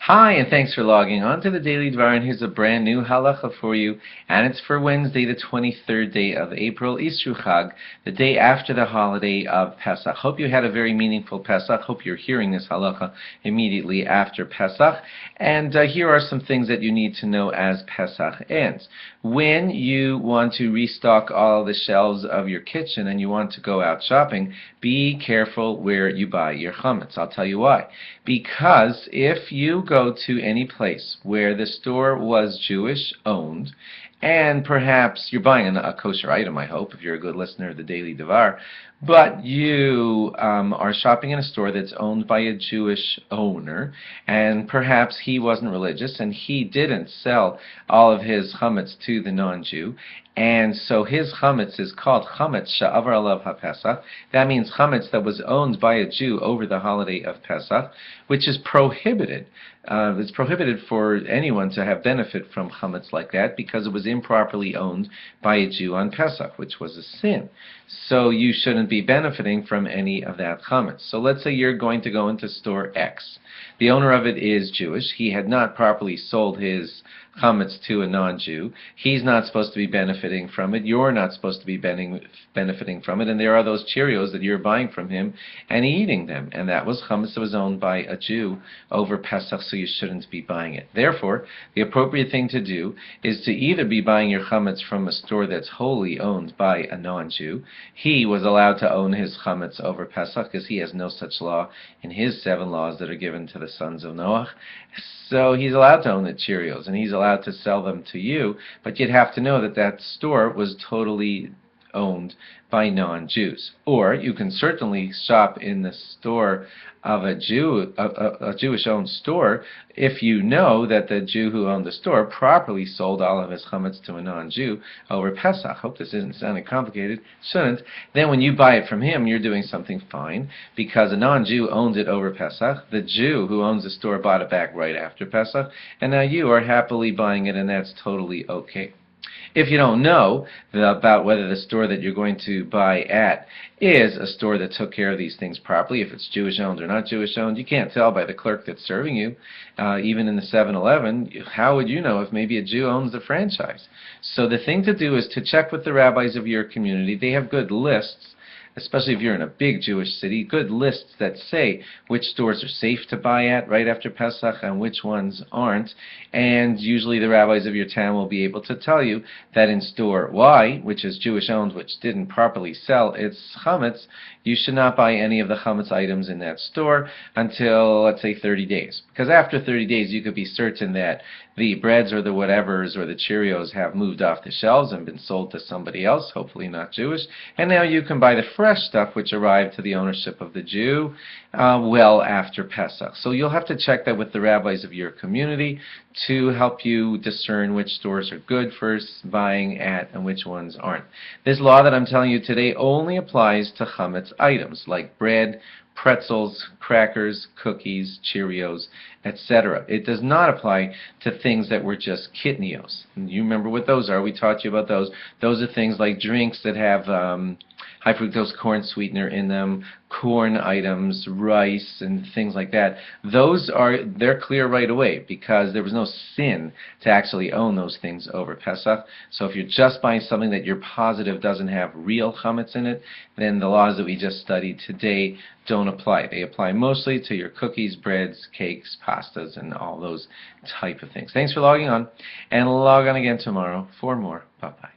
Hi, and thanks for logging on to the Daily DVAR, and here's a brand new halacha for you, and it's for Wednesday, the 23rd day of April, Isru Chag, the day after the holiday of Pesach. Hope you had a very meaningful Pesach. Hope you're hearing this halacha immediately after Pesach, and here are some things that you need to know as Pesach ends. When you want to restock all the shelves of your kitchen and you want to go out shopping, be careful where you buy your chametz. I'll tell you why. Because if you go to any place where the store was Jewish owned, and perhaps you're buying a kosher item, I hope, if you're a good listener of the Daily DVAR, but you are shopping in a store that's owned by a Jewish owner, and perhaps he wasn't religious, and he didn't sell all of his chametz to the non-Jew, and so his chametz is called chametz she'avar alav haPesach. That means chametz that was owned by a Jew over the holiday of Pesach, which is prohibited. It's prohibited for anyone to have benefit from chametz like that because it was improperly owned by a Jew on Pesach, which was a sin. So you shouldn't be benefiting from any of that chametz. So let's say you're going to go into store X. The owner of it is Jewish. He had not properly sold his chametz to a non-Jew. He's not supposed to be benefiting from it. You're not supposed to be benefiting from it. And there are those Cheerios that you're buying from him and eating them. And that was chametz that was owned by a Jew over Pesach, so you shouldn't be buying it. Therefore, the appropriate thing to do is to either be buying your chametz from a store that's wholly owned by a non-Jew. He was allowed to own his chametz over Pesach because he has no such law in his 7 laws that are given to the sons of Noach. So he's allowed to own the Cheerios, and he's allowed to sell them to you, but you'd have to know that that store was totally owned by non-Jews. Or you can certainly shop in the store of a Jew, a Jewish-owned store, if you know that the Jew who owned the store properly sold all of his chametz to a non-Jew over Pesach. Hope this isn't sounding complicated. Shouldn't. Then when you buy it from him, you're doing something fine because a non-Jew owned it over Pesach. The Jew who owns the store bought it back right after Pesach, and now you are happily buying it, and that's totally okay. If you don't know about whether the store that you're going to buy at is a store that took care of these things properly, if it's Jewish owned or not Jewish owned, you can't tell by the clerk that's serving you. Even in the 7-Eleven, how would you know if maybe a Jew owns the franchise? So the thing to do is to check with the rabbis of your community. They have good lists, especially if you're in a big Jewish city, good lists that say which stores are safe to buy at right after Pesach and which ones aren't. And usually the rabbis of your town will be able to tell you that in store Y, which is Jewish owned, which didn't properly sell its chametz, you should not buy any of the chametz items in that store until, let's say, 30 days. Because after 30 days, you could be certain that the breads or the whatevers or the Cheerios have moved off the shelves and been sold to somebody else, hopefully not Jewish, and now you can buy the fresh stuff which arrived to the ownership of the Jew well after Pesach. So you'll have to check that with the rabbis of your community to help you discern which stores are good for buying at and which ones aren't. This law that I'm telling you today only applies to chametz items like bread, pretzels, crackers, cookies, Cheerios, etc. It does not apply to things that were just kitnios. And you remember what those are. We taught you about those. Those are things like drinks that have high fructose corn sweetener in them, corn items, rice, and things like that. They're clear right away because there was no sin to actually own those things over Pesach. So if you're just buying something that you're positive doesn't have real chametz in it, then the laws that we just studied today don't apply. They apply mostly to your cookies, breads, cakes, pastas, and all those type of things. Thanks for logging on, and log on again tomorrow for more. Bye-bye.